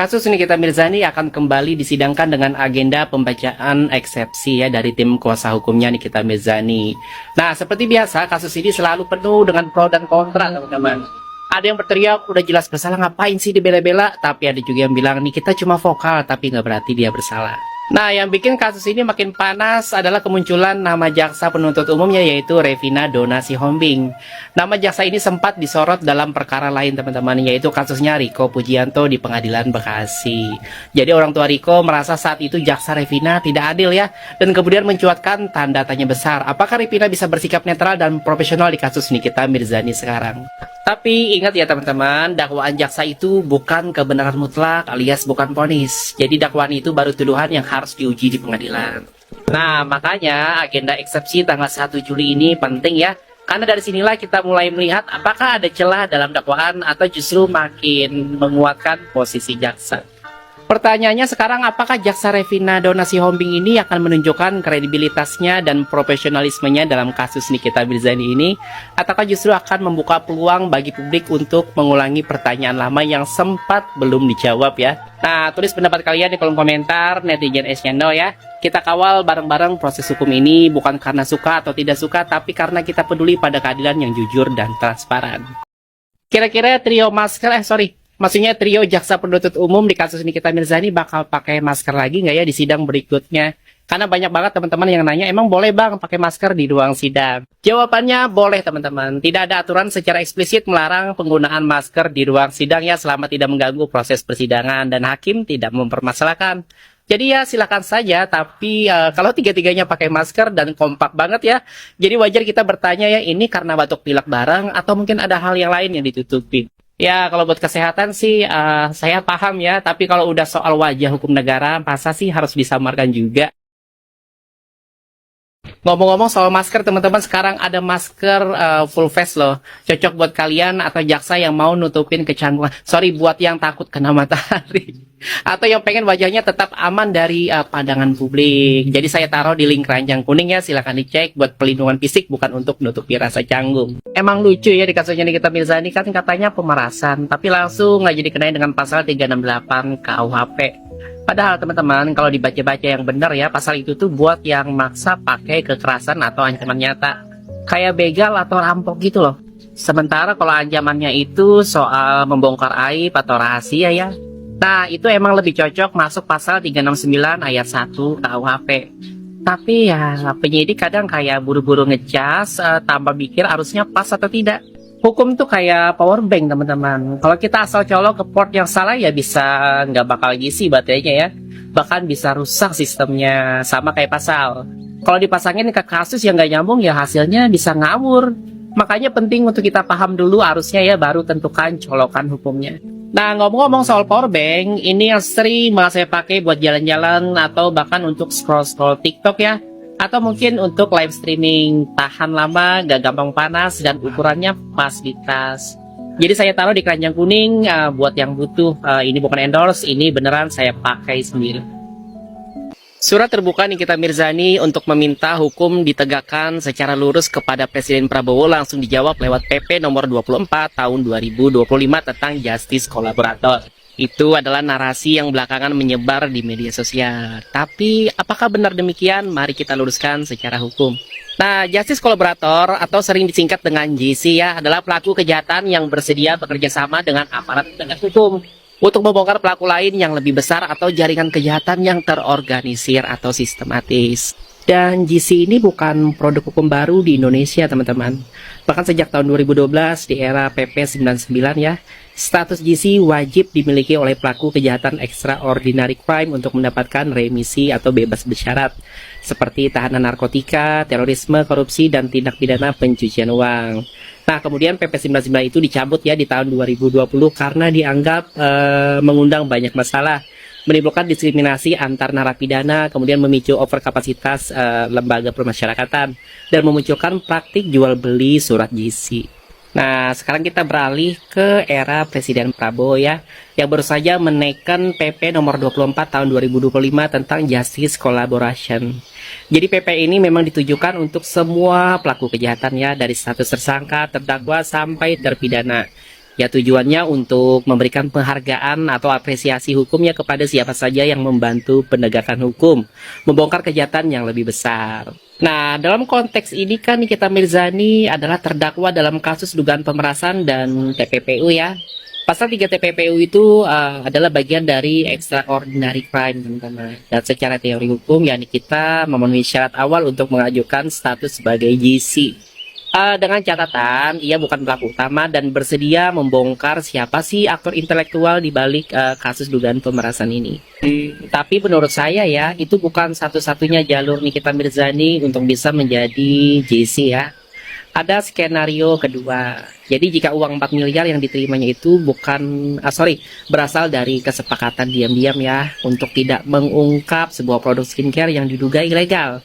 Kasus Nikita Mirzani akan kembali disidangkan dengan agenda pembacaan eksepsi ya dari tim kuasa hukumnya Nikita Mirzani. Nah, seperti biasa kasus ini selalu penuh dengan pro dan kontra, teman-teman. Ada yang berteriak udah jelas bersalah, ngapain sih dibela-bela? Tapi ada juga yang bilang Nikita cuma vokal tapi nggak berarti dia bersalah. Nah, yang bikin kasus ini makin panas adalah kemunculan nama jaksa penuntut umumnya, yaitu Revina Donna Sihombing. Nama jaksa ini sempat disorot dalam perkara lain, teman-teman, yaitu kasusnya Riko Pujianto di Pengadilan Bekasi. Jadi orang tua Riko merasa saat itu jaksa Revina tidak adil ya, dan kemudian mencuatkan tanda tanya besar. Apakah Revina bisa bersikap netral dan profesional di kasus Nikita Mirzani sekarang? Tapi ingat ya teman-teman, dakwaan jaksa itu bukan kebenaran mutlak alias bukan vonis. Jadi dakwaan itu baru tuduhan yang harus diuji di pengadilan. Nah, makanya agenda eksepsi tanggal 1 Juli ini penting ya. Karena dari sinilah kita mulai melihat apakah ada celah dalam dakwaan atau justru makin menguatkan posisi jaksa. Pertanyaannya sekarang, apakah jaksa Revina Donna Sihombing ini akan menunjukkan kredibilitasnya dan profesionalismenya dalam kasus Nikita Mirzani ini, ataukah justru akan membuka peluang bagi publik untuk mengulangi pertanyaan lama yang sempat belum dijawab ya? Nah, tulis pendapat kalian di kolom komentar, netizen channel ya. Kita kawal bareng-bareng proses hukum ini bukan karena suka atau tidak suka, tapi karena kita peduli pada keadilan yang jujur dan transparan. Kira-kira maksudnya trio jaksa penuntut umum di kasus Nikita Mirzani bakal pakai masker lagi nggak ya di sidang berikutnya? Karena banyak banget teman-teman yang nanya, emang boleh bang pakai masker di ruang sidang? Jawabannya boleh teman-teman. Tidak ada aturan secara eksplisit melarang penggunaan masker di ruang sidang ya, selama tidak mengganggu proses persidangan dan hakim tidak mempermasalahkan. Jadi ya silakan saja, tapi kalau tiga-tiganya pakai masker dan kompak banget ya, jadi wajar kita bertanya ya, ini karena batuk pilek bareng atau mungkin ada hal yang lain yang ditutupin. Ya, kalau buat kesehatan sih saya paham ya, tapi kalau udah soal wajah hukum negara, masa sih harus disamarkan juga? Ngomong-ngomong soal masker, teman-teman, sekarang ada masker full face loh. Cocok buat kalian atau jaksa yang mau nutupin kecanduan. Sorry, buat yang takut kena matahari. Atau yang pengen wajahnya tetap aman dari pandangan publik. Jadi saya taruh di link keranjang kuning ya, silahkan dicek buat pelindungan fisik, bukan untuk nutupi rasa canggung. Emang lucu ya di kasusnya Nikita Mirzani, kan katanya pemerasan, tapi langsung nggak jadi kenain dengan pasal 368 KUHP. Padahal teman-teman, kalau dibaca-baca yang benar ya, pasal itu tuh buat yang maksa pakai kekerasan atau ancaman nyata. Kayak begal atau rampok gitu loh. Sementara kalau ancamannya itu soal membongkar aib atau rahasia ya. Nah, itu emang lebih cocok masuk pasal 369 ayat 1 KUHP. Tapi ya, penyidik kadang kayak buru-buru ngecas, tanpa mikir harusnya pas atau tidak. Hukum tuh kayak power bank teman-teman. Kalau kita asal colok ke port yang salah ya bisa nggak bakal ngisi baterainya ya. Bahkan bisa rusak sistemnya, sama kayak pasal. Kalau dipasangin ke kasus yang nggak nyambung ya hasilnya bisa ngawur. Makanya penting untuk kita paham dulu arusnya ya, baru tentukan colokan hukumnya. Nah, ngomong-ngomong soal power bank, ini yang sering banget saya pakai buat jalan-jalan atau bahkan untuk scroll-scroll TikTok ya. Atau mungkin untuk live streaming, tahan lama, gak gampang panas, dan ukurannya pas di tas. Jadi saya taruh di keranjang kuning buat yang butuh. Ini bukan endorse, ini beneran saya pakai sendiri. Surat terbuka Nikita Mirzani untuk meminta hukum ditegakkan secara lurus kepada Presiden Prabowo langsung dijawab lewat PP nomor 24 tahun 2025 tentang Justice Kolaborator. Itu adalah narasi yang belakangan menyebar di media sosial. Tapi apakah benar demikian? Mari kita luruskan secara hukum. Nah, Justice Kolaborator atau sering disingkat dengan JC ya, adalah pelaku kejahatan yang bersedia bekerja sama dengan aparat penegak hukum untuk membongkar pelaku lain yang lebih besar atau jaringan kejahatan yang terorganisir atau sistematis. Dan JC ini bukan produk hukum baru di Indonesia, teman-teman. Bahkan sejak tahun 2012 di era PP 99 ya, status JC wajib dimiliki oleh pelaku kejahatan extraordinary crime untuk mendapatkan remisi atau bebas bersyarat, seperti tahanan narkotika, terorisme, korupsi, dan tindak pidana pencucian uang. Nah, kemudian PP 99 itu dicabut ya di tahun 2020 karena dianggap mengundang banyak masalah, menimbulkan diskriminasi antar narapidana, kemudian memicu overkapasitas lembaga permasyarakatan, dan memunculkan praktik jual beli surat JC. Nah, sekarang kita beralih ke era Presiden Prabowo ya, yang baru saja menaikkan PP nomor 24 tahun 2025 tentang Justice Collaboration. Jadi PP ini memang ditujukan untuk semua pelaku kejahatan ya, dari status tersangka, terdakwa, sampai terpidana. Ya tujuannya untuk memberikan penghargaan atau apresiasi hukumnya kepada siapa saja yang membantu penegakan hukum, membongkar kejahatan yang lebih besar. Nah, dalam konteks ini kan Nikita Mirzani adalah terdakwa dalam kasus dugaan pemerasan dan TPPU ya. Pasal 3 TPPU itu adalah bagian dari extraordinary crime, teman-teman. Dan secara teori hukum, ya Nikita memenuhi syarat awal untuk mengajukan status sebagai GC. Dengan catatan, ia bukan pelaku utama dan bersedia membongkar siapa sih aktor intelektual di balik kasus dugaan pemerasan ini. Tapi menurut saya ya, itu bukan satu-satunya jalur Nikita Mirzani untuk bisa menjadi JC ya. Ada skenario kedua. Jadi jika uang 4 miliar yang diterimanya itu berasal dari kesepakatan diam-diam ya, untuk tidak mengungkap sebuah produk skincare yang diduga ilegal.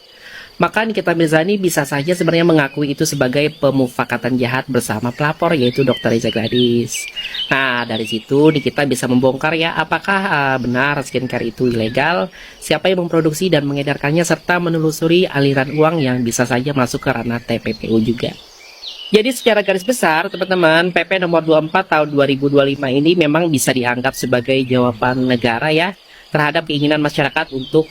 Maka Nikita Mirzani bisa saja sebenarnya mengakui itu sebagai pemufakatan jahat bersama pelapor yaitu Dr. Reza Gladys. Nah, dari situ Nikita bisa membongkar ya apakah benar skincare itu ilegal, siapa yang memproduksi dan mengedarkannya, serta menelusuri aliran uang yang bisa saja masuk ke ranah TPPU juga. Jadi secara garis besar teman-teman, PP nomor 24 tahun 2025 ini memang bisa dianggap sebagai jawaban negara ya terhadap keinginan masyarakat untuk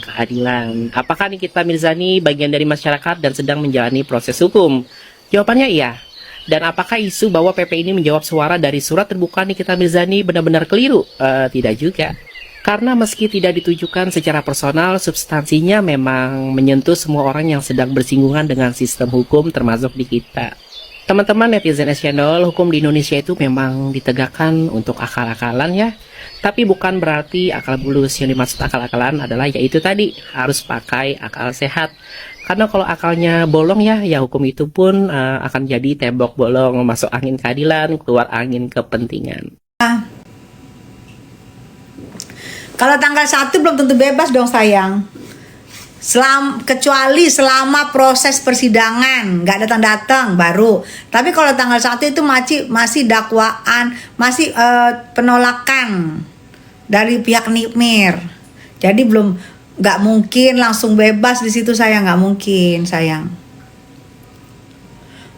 keadilan. Apakah Nikita Mirzani bagian dari masyarakat dan sedang menjalani proses hukum? Jawabannya iya. Dan apakah isu bahwa PP ini menjawab suara dari surat terbuka Nikita Mirzani benar-benar keliru? Tidak juga. Karena meski tidak ditujukan secara personal, substansinya memang menyentuh semua orang yang sedang bersinggungan dengan sistem hukum termasuk di kita. Teman-teman netizen channel, hukum di Indonesia itu memang ditegakkan untuk akal-akalan ya. Tapi bukan berarti akal bulus. Yang dimaksud akal-akalan adalah yaitu tadi, harus pakai akal sehat. Karena kalau akalnya bolong ya hukum itu pun akan jadi tembok bolong, masuk angin keadilan, keluar angin kepentingan. Kalau tanggal 1 belum tentu bebas dong sayang. Kecuali selama proses persidangan nggak datang-datang baru. Tapi kalau tanggal 1 itu masih dakwaan, masih penolakan dari pihak Nikmir. Jadi nggak mungkin langsung bebas di situ sayang, nggak mungkin sayang.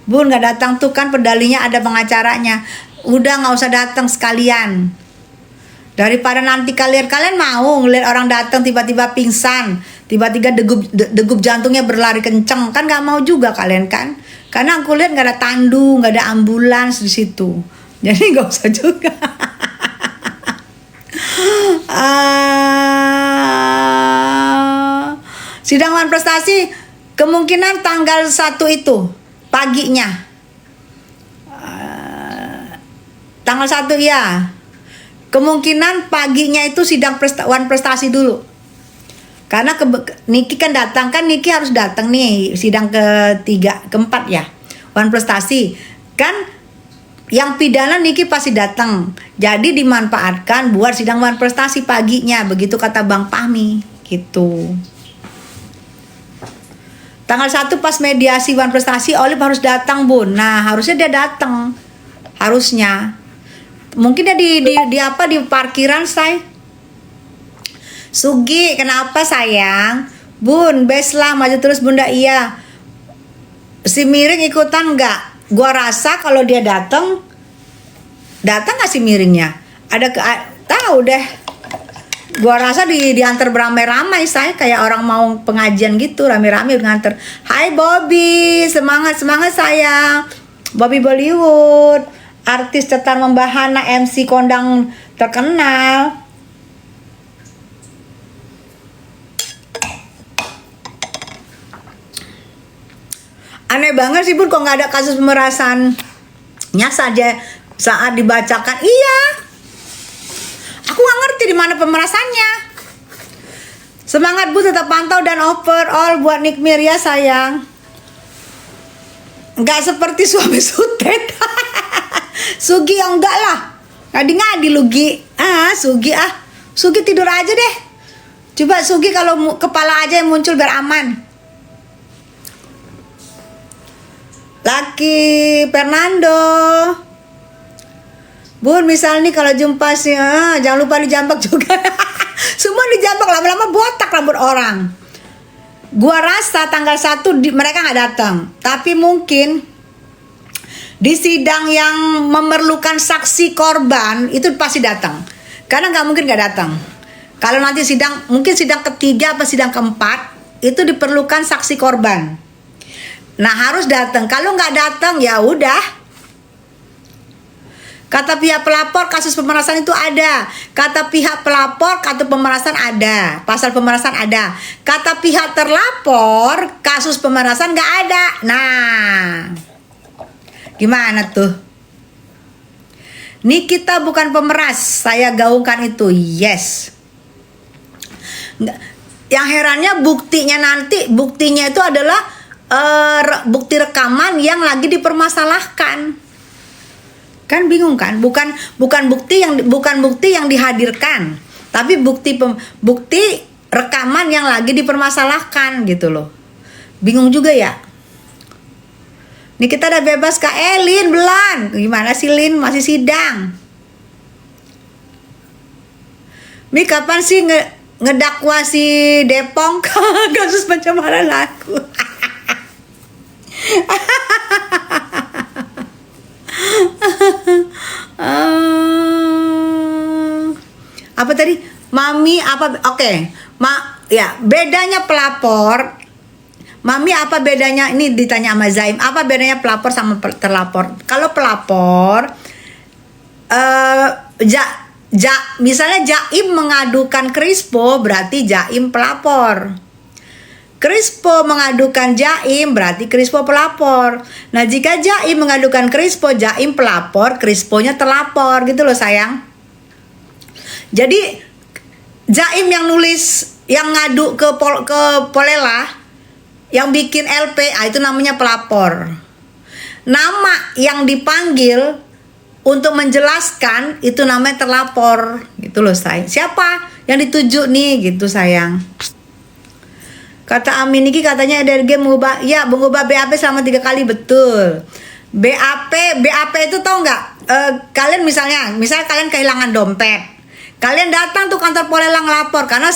Bun nggak datang tuh kan pedalinya ada pengacaranya. Udah nggak usah datang sekalian. Daripada nanti kalian mau ngeliat orang datang tiba-tiba pingsan, tiba-tiba degup jantungnya berlari kenceng, kan nggak mau juga kalian kan? Karena aku lihat nggak ada tandu, nggak ada ambulans di situ, jadi nggak usah juga. Sidang Wan Prestasi kemungkinan tanggal 1 itu paginya, tanggal 1 ya. Kemungkinan paginya itu sidang Wan Prestasi dulu. Karena Niki kan datang, kan Niki harus datang nih sidang keempat ya. Wan Prestasi. Kan yang pidana Niki pasti datang. Jadi dimanfaatkan buat sidang Wan Prestasi paginya, begitu kata Bang Fahmi gitu. Tanggal 1 pas mediasi Wan Prestasi, Olive harus datang, Bun. Nah, harusnya dia datang. Harusnya. Mungkin dia di parkiran say. Sugi, kenapa sayang? Bun, best lah, maju terus Bunda. Iya. Si Miring ikutan nggak? Gua rasa kalau dia datang nggak si Miringnya? Tahu deh. Gua rasa diantar beramai-ramai saya kayak orang mau pengajian gitu, rame-rame nganter. Hai Bobby, semangat sayang. Bobby Bollywood. Artis cetar membahana, MC kondang terkenal. Aneh banget sih Bun, kok nggak ada kasus pemerasannya saja saat dibacakan. Iya, aku nggak ngerti di mana pemerasannya. Semangat Bu, tetap pantau dan overall buat Nikmir ya sayang. Nggak seperti suami Sutet. Sugi yang enggak lah. Ngadi-ngadi Lugi. Sugi tidur aja deh. Coba Sugi kalau kepala aja yang muncul biar aman. Laki Fernando. Bun, misal nih kalau jumpa sih, jangan lupa dijambak juga. Semua dijambak, lama-lama botak rambut orang. Gua rasa tanggal 1 mereka nggak datang. Tapi mungkin di sidang yang memerlukan saksi korban itu pasti datang. Karena nggak mungkin nggak datang. Kalau nanti sidang, mungkin sidang ketiga apa sidang keempat, itu diperlukan saksi korban. Nah harus datang. Kalau nggak datang ya udah. Kata pihak pelapor kasus pemerasan itu ada. Kata pihak pelapor kata pemerasan ada. Pasal pemerasan ada. Kata pihak terlapor kasus pemerasan nggak ada. Nah, gimana tuh? Nikita bukan pemeras. Saya gaungkan itu. Yes. Yang herannya buktinya itu adalah bukti rekaman yang lagi dipermasalahkan. Kan bingung kan? Bukan bukti yang dihadirkan, tapi bukti rekaman yang lagi dipermasalahkan gitu loh. Bingung juga ya. Nih kita udah bebas Kak Lin Belan. Gimana sih Lin, masih sidang? Mi kapan sih ngedakwa si Depong kasus pencemaran laku? Apa tadi? Mami apa? Oke. Ya, bedanya pelapor. Mami apa bedanya? Ini ditanya sama Zaim. Apa bedanya pelapor sama terlapor? Kalau pelapor misalnya Jaim mengadukan Krispo, berarti Jaim pelapor. Krispo mengadukan Jaim, berarti Krispo pelapor. Nah, jika Jaim mengadukan Krispo, Jaim pelapor, Krisponya terlapor, gitu loh sayang. Jadi Jaim yang nulis, yang ngadu ke Polela, yang bikin LP, itu namanya pelapor. Nama yang dipanggil untuk menjelaskan itu namanya terlapor, gitu loh sayang. Siapa yang dituju nih, gitu sayang. Kata Amin ini katanya energi mengubah BAP selama 3 kali, betul. BAP itu tahu nggak? Kalian misalnya kalian kehilangan dompet, kalian datang tuh kantor Polela ngelapor karena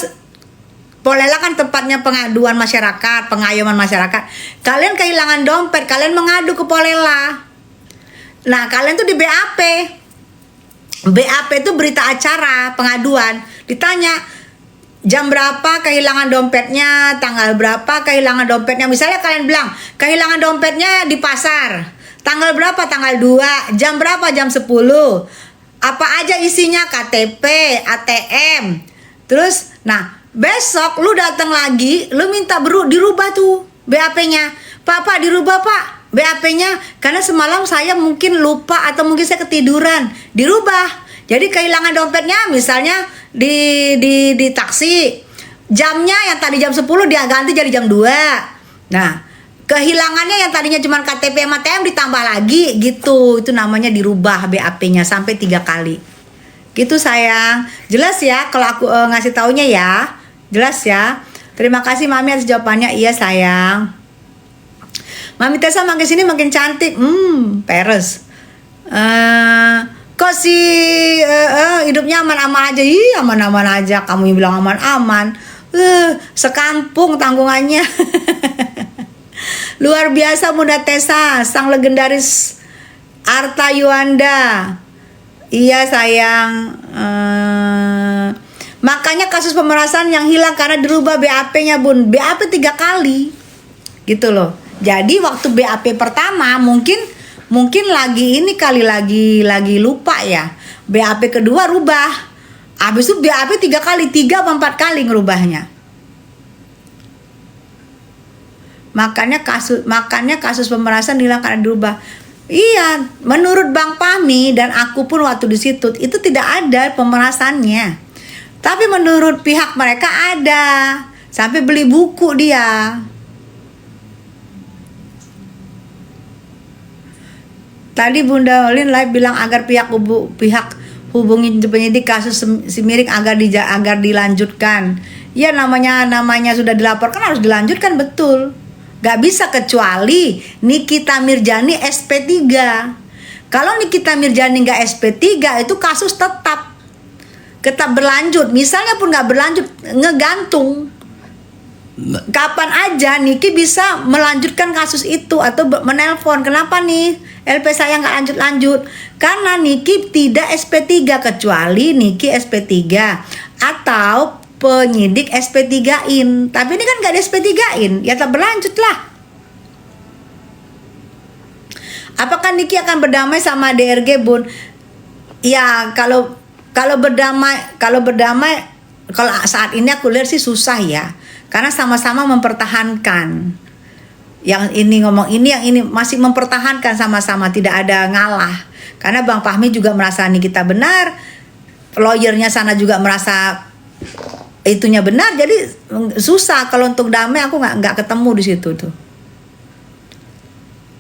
Polela kan tempatnya pengaduan masyarakat, pengayoman masyarakat. Kalian kehilangan dompet, kalian mengadu ke Polela. Nah kalian tuh di BAP. BAP itu berita acara pengaduan. Ditanya jam berapa kehilangan dompetnya, tanggal berapa kehilangan dompetnya. Misalnya kalian bilang kehilangan dompetnya di pasar, tanggal berapa, tanggal 2, jam berapa, jam 10. Apa aja isinya, KTP, ATM. Terus nah besok lu datang lagi, lu minta dirubah tuh BAP-nya. Pak dirubah Pak BAP-nya, karena semalam saya mungkin lupa atau mungkin saya ketiduran. Dirubah. Jadi kehilangan dompetnya misalnya di taksi, jamnya yang tadi jam 10 dia ganti jadi jam 2. Nah, kehilangannya yang tadinya cuma KTP sama ATM ditambah lagi gitu. Itu namanya dirubah BAP-nya sampai 3 kali. Gitu sayang. Jelas ya kalau aku ngasih taunya ya. Jelas ya. Terima kasih Mami atas jawabannya. Iya sayang. Mami Tessa makin sini makin cantik. Peres. Kok sih hidupnya aman-aman aja? Iya aman-aman aja. Kamu yang bilang aman-aman. Sekampung tanggungannya. Luar biasa Bunda Tessa, sang legendaris Arta Yuanda. Iya sayang. Makanya kasus pemerasan yang hilang karena dirubah BAP-nya Bun. BAP 3 kali. Gitu loh. Jadi waktu BAP pertama mungkin lagi ini kali lagi lupa ya. BAP kedua rubah. Habis itu BAP 3 kali, 3 atau 4 kali ngerubahnya. Makanya kasus pemerasan hilang karena dirubah. Iya, menurut Bang Fahmi dan aku pun waktu di situ itu tidak ada pemerasannya. Tapi menurut pihak mereka ada. Sampai beli buku dia. Tadi Bunda Olin live bilang agar pihak hubungi penyidik kasus si Miring agar dilanjutkan. Ya namanya sudah dilaporkan harus dilanjutkan, betul. Gak bisa kecuali Nikita Mirjani SP3. Kalau Nikita Mirjani gak SP3 itu kasus tetap berlanjut. Misalnya pun gak berlanjut, ngegantung. kapan aja Niki bisa melanjutkan kasus itu atau menelpon, kenapa nih LP saya nggak lanjut-lanjut, karena Niki tidak SP3, kecuali Niki SP3 atau penyidik SP3-in. Tapi ini kan nggak ada SP3-in, ya tak berlanjut lah. Apakah Niki akan berdamai sama DRG, Bun? Ya, kalau berdamai, kalau saat ini aku lihat sih susah ya, karena sama-sama mempertahankan. Yang ini ngomong ini, yang ini masih mempertahankan sama-sama, tidak ada ngalah. Karena Bang Fahmi juga merasa nih kita benar, lawyernya sana juga merasa itunya benar, jadi susah kalau untuk damai. Aku nggak ketemu di situ tuh.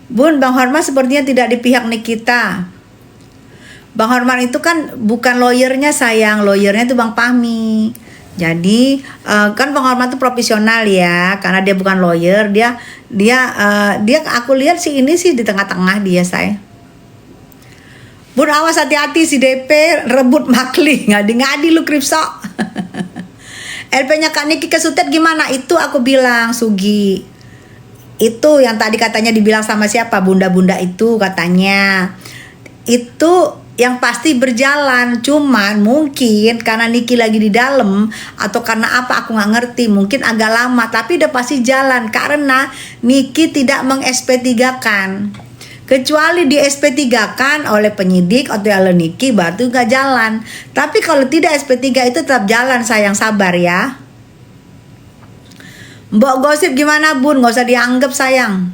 Bun, Bang Hormat sepertinya tidak di pihak Nikita. Bang Hormat itu kan bukan lawyernya sayang, lawyernya itu Bang Fahmi. Jadi kan Bang Hormat itu profesional ya, karena dia bukan lawyer, dia aku lihat sih ini sih di tengah-tengah dia saya. Bun, awas hati-hati si DP rebut Makli, ngadi-ngadi lu Kripso. LP-nya Kak Niki kesutet gimana? Itu aku bilang Sugi. Itu yang tadi katanya dibilang sama siapa? Bunda-bunda itu katanya. Itu yang pasti berjalan, cuman mungkin karena Niki lagi di dalam atau karena apa aku nggak ngerti, mungkin agak lama, tapi udah pasti jalan karena Niki tidak meng-SP3-kan. Kecuali di SP3-kan oleh penyidik atau oleh Niki, baru nggak jalan. Tapi kalau tidak SP3 itu tetap jalan sayang, sabar ya. Mbok gosip gimana Bun? Nggak usah dianggap sayang.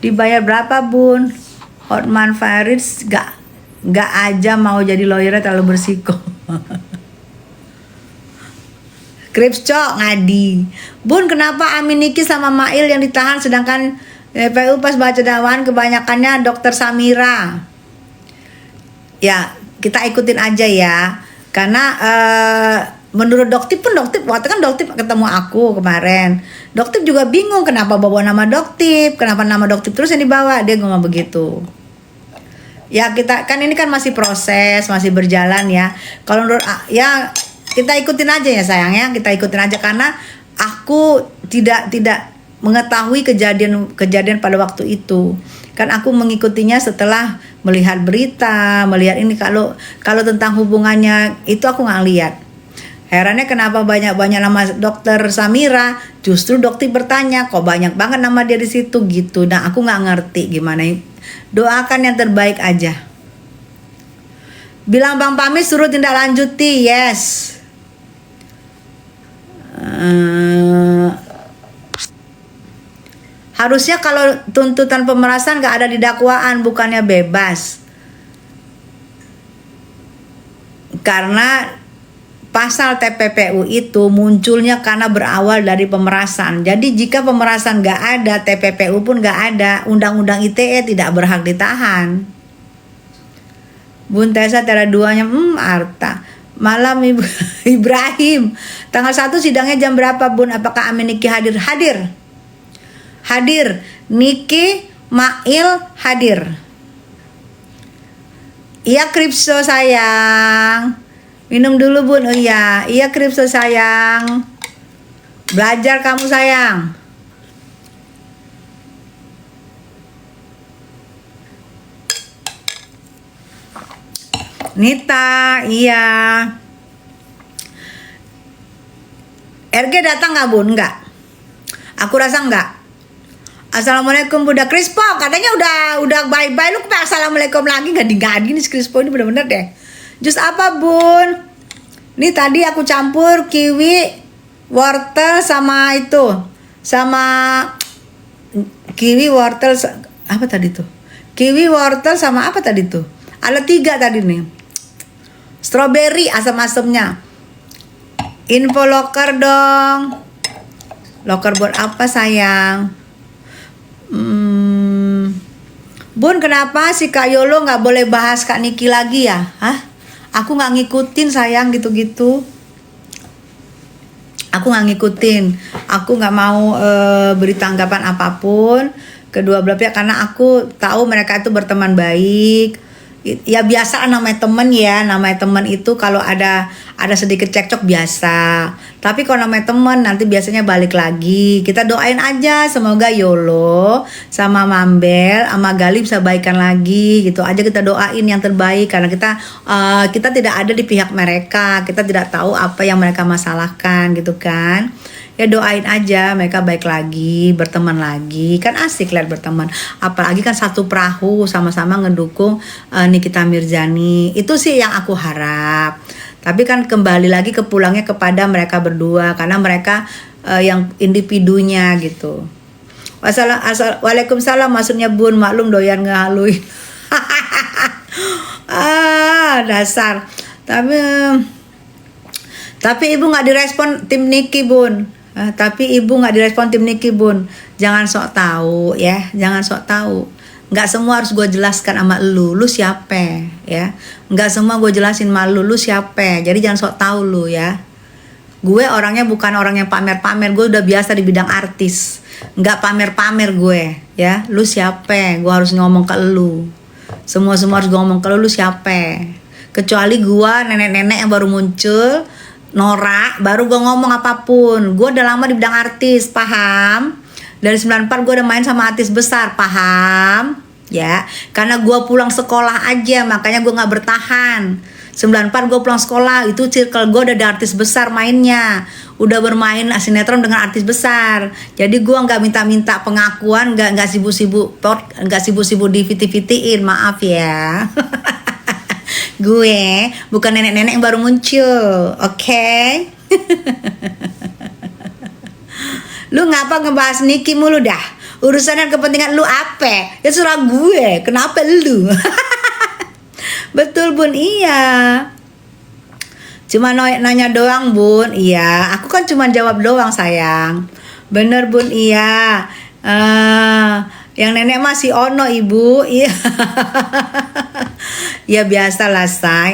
Dibayar berapa Bun? Hotman Farid nggak aja mau jadi lawyernya terlalu bersiko. Kripsco ngadi. Bun, kenapa Amin Niki sama Mail yang ditahan sedangkan PU pas baca dakwaan kebanyakannya Dokter Samira? Ya kita ikutin aja ya. Karena menurut Doktip pun, waktu kan Doktip ketemu aku kemarin, Doktip juga bingung kenapa bawa nama Doktip, kenapa nama Doktip terus yang dibawa, dia ngomong begitu. Ya kita kan ini kan masih proses, masih berjalan ya. Kalau menurut ya kita ikutin aja ya sayang ya, kita ikutin aja karena aku tidak mengetahui kejadian pada waktu itu. Kan aku mengikutinya setelah melihat berita, melihat ini, kalau tentang hubungannya itu aku nggak lihat. Herannya kenapa banyak nama Dokter Samira, justru Dokter bertanya kok banyak banget nama dia di situ gitu. Nah aku nggak ngerti gimana. Doakan yang terbaik aja. Bilang Bang Fahmi suruh tindak lanjuti, yes. Harusnya kalau tuntutan pemerasan gak ada di dakwaan, bukannya bebas. Karena pasal TPPU itu munculnya karena berawal dari pemerasan. Jadi jika pemerasan gak ada, TPPU pun gak ada, Undang-Undang ITE tidak berhak ditahan. Bun Tessa tiada duanya, Arta. Malam Ibu Ibrahim. Tanggal 1 sidangnya jam berapa Bun? Apakah Amin Niki hadir? Hadir. Niki Mail hadir. Iya Kripso sayang. Minum dulu Bun. Oh iya Kripso sayang. Belajar kamu sayang. Nita, iya. RG datang nggak Bun? Nggak. Aku rasa nggak. Assalamualaikum Bunda Krispo, katanya udah bye-bye, lu kok assalamualaikum lagi, gadi-gadi nih Krispo ini bener-bener deh. Jus apa Bun? Nih tadi aku campur kiwi, wortel sama itu, sama kiwi, wortel, apa tadi tuh? Kiwi, wortel sama apa tadi tuh? Ada 3 tadi nih. Strawberry asam-asamnya. Info loker dong. Loker buat apa sayang? Bun, kenapa si Kak Yolo nggak boleh bahas Kak Niki lagi ya? Hah? Aku nggak ngikutin sayang gitu-gitu. Aku nggak ngikutin. Aku nggak mau beri tanggapan apapun kedua belah pihak karena aku tahu mereka itu berteman baik. Ya biasa namanya teman ya, namanya teman itu kalau ada ada sedikit cekcok biasa. Tapi kalau namanya temen nanti biasanya balik lagi. Kita doain aja semoga Yolo sama Mambel sama Gali bisa baikan lagi gitu aja, kita doain yang terbaik karena kita tidak ada di pihak mereka, kita tidak tahu apa yang mereka masalahkan gitu kan. Ya doain aja mereka baik lagi, berteman lagi, kan asik lihat berteman. Apalagi kan satu perahu sama-sama ngedukung Nikita Mirzani. Itu sih yang aku harap. Tapi kan kembali lagi pulangnya kepada mereka berdua karena mereka yang individunya gitu. Waalaikumsalam maksudnya Bun, maklum doyan ngehaluin. Dasar. Tapi ibu nggak direspon tim Niki Bun. Tapi ibu nggak direspon tim Niki Bun. Jangan sok tahu ya, jangan sok tahu. Nggak semua harus gue jelaskan sama lu siapa ya. Nggak semua gue jelasin sama lu siapa. Jadi jangan sok tahu lu ya. Gue orangnya bukan orang yang pamer-pamer, gue udah biasa di bidang artis. Nggak pamer-pamer gue ya. Lu siapa? Gue harus ngomong ke lu. Semua harus gue ngomong ke lu siapa. Kecuali gue nenek-nenek yang baru muncul, Nora, baru gue ngomong apapun. Gue udah lama di bidang artis, paham? Dari 94 gue udah main sama artis besar, paham? Ya, karena gue pulang sekolah aja, makanya gue gak bertahan. 94 gue pulang sekolah, itu circle gue udah ada artis besar mainnya. Udah bermain sinetron dengan artis besar. Jadi gue gak minta-minta pengakuan, gak sibuk-sibuk di VT-VTin, maaf ya. Gue bukan nenek-nenek yang baru muncul, oke? Lu ngapa ngebahas Niki mulu dah? Urusan dan kepentingan lu apa? Ya surah gue, kenapa lu? Betul Bun, iya. Cuma nanya doang Bun, iya. Aku kan cuma jawab doang sayang. Bener Bun, iya. Yang nenek masih ono ibu, iya. Ya biasalah say.